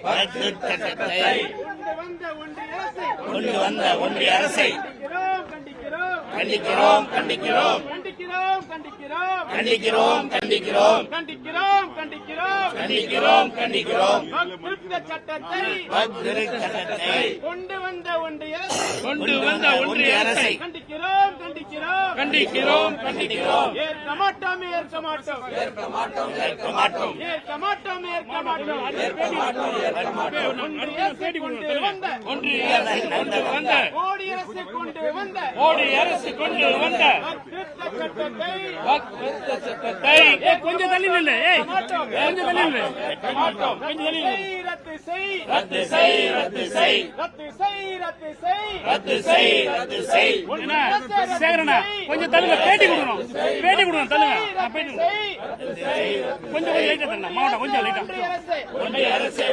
வக்ஃபு சட்டத்தை கொண்டு வந்த ஒன்றிய அரசை கண்டிக்கிறோம் கண்டிக்கிறோம் கண்டிக்கிறோம் கண்டிக்கிறோம் கண்டிக்கிறோம் கண்டிக்கிறோம் கண்டிக்கிறோம் வக்ஃபு சட்டத்தை கொண்டு வந்த ஒன்றிய அரசை கண்டிக்கிறோம் கண்டிக்கிறோம் கண்டிக்கிறோம் கண்டிக்கிறோம் ஏற்க மாட்டோம் ஏற்க மாட்டோம் ஏற்க மாட்டோம் ஏற்க மாட்டோம் ஏற்க மாட்டோம் ஏற்க மாட்டோம் ஒன்றிய அரசு கொண்டு வந்த சட்டத்தை கொஞ்சம் தள்ளி நில்லு கொஞ்சம் தள்ளி நில்லு ரத்து செய் ரத்து செய் ரத்து செய் ரத்து செய் ரத்து செய் ரத்து செய் ரத்து செய் சேகரண்ணா கொஞ்சம் தள்ளுங்க பேட்டி கொடுக்கணும் தள்ளுங்க கொஞ்சம் லைட்டா தள்ளலாம் மாவட்டம் கொஞ்சம் லைட்டா ஒன்றிய அரசு